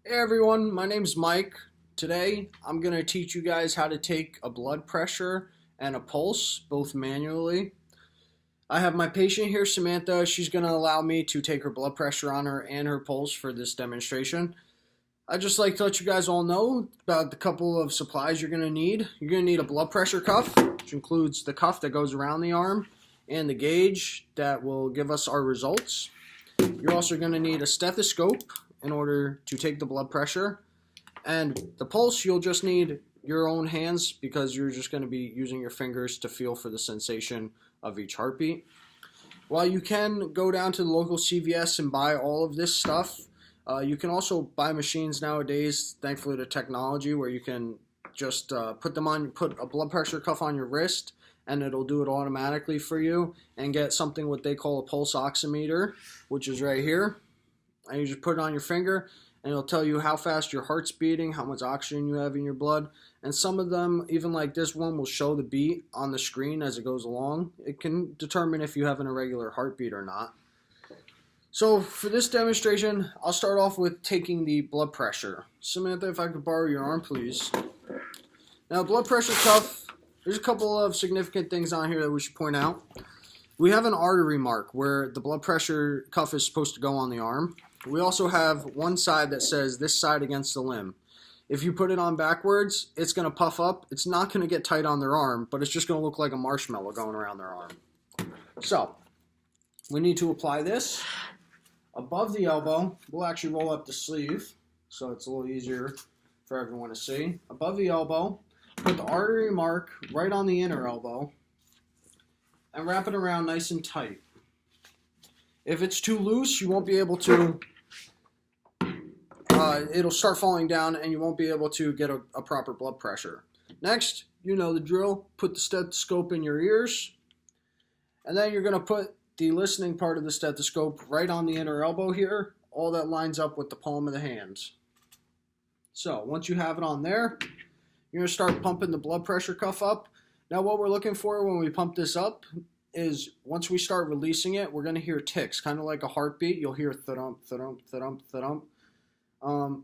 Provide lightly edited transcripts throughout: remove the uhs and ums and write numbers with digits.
Hey everyone, my name's Mike. Today I'm going to teach you guys how to take a blood pressure and a pulse, both manually. I have my patient here, Samantha. She's going to allow me to take her blood pressure on her and her pulse for this demonstration. I'd just like to let you guys all know about the couple of supplies you're going to need. You're going to need a blood pressure cuff, which includes the cuff that goes around the arm and the gauge that will give us our results. You're also going to need a stethoscope in order to take the blood pressure. And the pulse, you'll just need your own hands because you're just going to be using your fingers to feel for the sensation of each heartbeat. While you can go down to the local CVS and buy all of this stuff, you can also buy machines nowadays, thankfully to technology, where you can just put a blood pressure cuff on your wrist, and it'll do it automatically for you, and get something what they call a pulse oximeter, which is right here. And you just put it on your finger, and it'll tell you how fast your heart's beating, how much oxygen you have in your blood. And some of them, even like this one, will show the beat on the screen as it goes along. It can determine if you have an irregular heartbeat or not. So for this demonstration, I'll start off with taking the blood pressure. Samantha, if I could borrow your arm, please. Now, blood pressure cuff, there's a couple of significant things on here that we should point out. We have an artery mark where the blood pressure cuff is supposed to go on the arm. We also have one side that says this side against the limb. If you put it on backwards, it's going to puff up. It's not going to get tight on their arm, but it's just going to look like a marshmallow going around their arm. So, we need to apply this above the elbow. We'll actually roll up the sleeve so it's a little easier for everyone to see. Above the elbow, put the artery mark right on the inner elbow and wrap it around nice and tight. If it's too loose, you won't be able to, it'll start falling down and you won't be able to get a proper blood pressure. Next, you know the drill, put the stethoscope in your ears, and then you're going to put the listening part of the stethoscope right on the inner elbow here, all that lines up with the palm of the hands. So once you have it on there, you're going to start pumping the blood pressure cuff up. Now what we're looking for when we pump this up is once we start releasing it, we're going to hear ticks, kind of like a heartbeat. You'll hear thudump, thudump, thudump, thudump.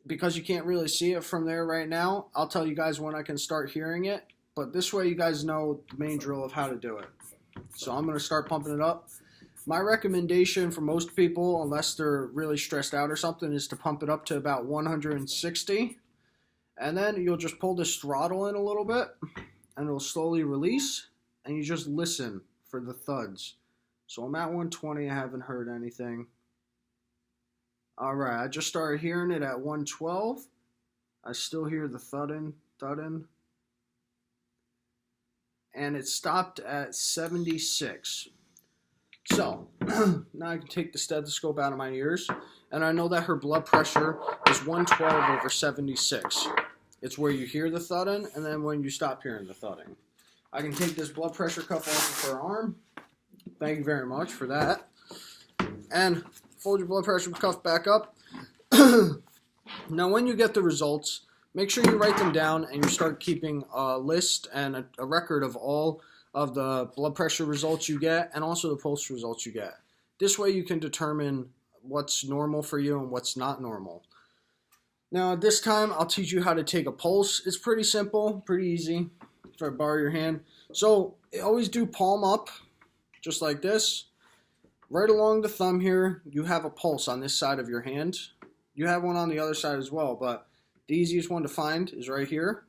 Because you can't really see it from there right now, I'll tell you guys when I can start hearing it. But this way you guys know the main drill of how to do it. So I'm going to start pumping it up. My recommendation for most people, unless they're really stressed out or something, is to pump it up to about 160. And then you'll just pull this throttle in a little bit, and it'll slowly release. And you just listen for the thuds. So I'm at 120, I haven't heard anything. Alright, I just started hearing it at 112. I still hear the thudding. And it stopped at 76. So, now I can take the stethoscope out of my ears, and I know that her blood pressure is 112 over 76. It's where you hear the thudding, and then when you stop hearing the thudding. I can take this blood pressure cuff off of her arm. Thank you very much for that. And fold your blood pressure cuff back up. Now when you get the results, make sure you write them down and you start keeping a list and a record of all of the blood pressure results you get and also the pulse results you get. This way you can determine what's normal for you and what's not normal. Now at this time, I'll teach you how to take a pulse. It's pretty simple, pretty easy. If I borrow your hand. So always do palm up, just like this. Right along the thumb here, you have a pulse on this side of your hand. You have one on the other side as well, but the easiest one to find is right here.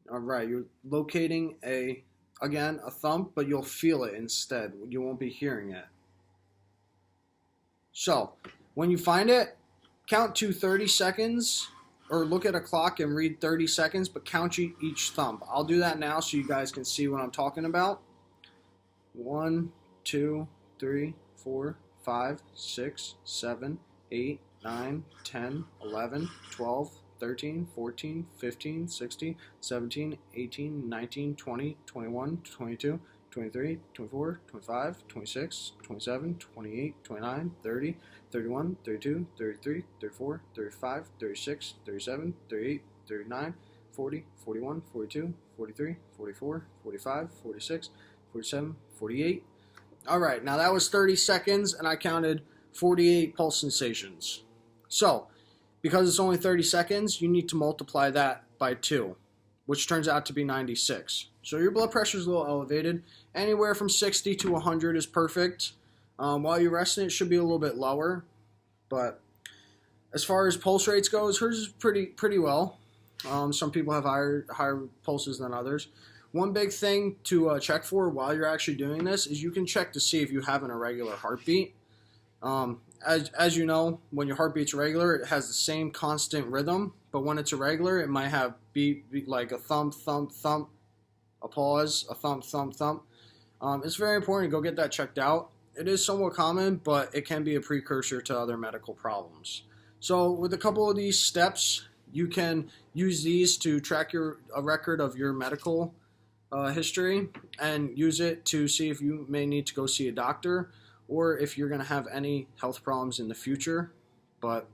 Alright, you're locating again, a thump, but you'll feel it instead. You won't be hearing it. So, when you find it, count to 30 seconds. Or look at a clock and read 30 seconds, but count each thump. I'll do that now so you guys can see what I'm talking about. 1, 2, 3, 4, 5, 6, 7, 8, 9, 10, 11, 12, 13, 14, 15, 16, 17, 18, 19, 20, 21, 22, 23, 24, 25, 26, 27, 28, 29, 30, 31, 32, 33, 34, 35, 36, 37, 38, 39, 40, 41, 42, 43, 44, 45, 46, 47, 48. All right, now that was 30 seconds, and I counted 48 pulse sensations. So, because it's only 30 seconds, you need to multiply that by 2, which turns out to be 96. So your blood pressure is a little elevated. Anywhere from 60 to 100 is perfect. While you're resting, it should be a little bit lower. But as far as pulse rates goes, hers is pretty well. Some people have higher pulses than others. One big thing to check for while you're actually doing this is you can check to see if you have an irregular heartbeat. As you know, when your heartbeat's regular, it has the same constant rhythm, but when it's irregular, it might have beat like a thump, thump, thump, a pause, a thump, thump, thump. It's very important to go get that checked out. It is somewhat common, but it can be a precursor to other medical problems. So with a couple of these steps, you can use these to track a record of your medical history and use it to see if you may need to go see a doctor or if you're going to have any health problems in the future. But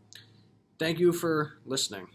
thank you for listening.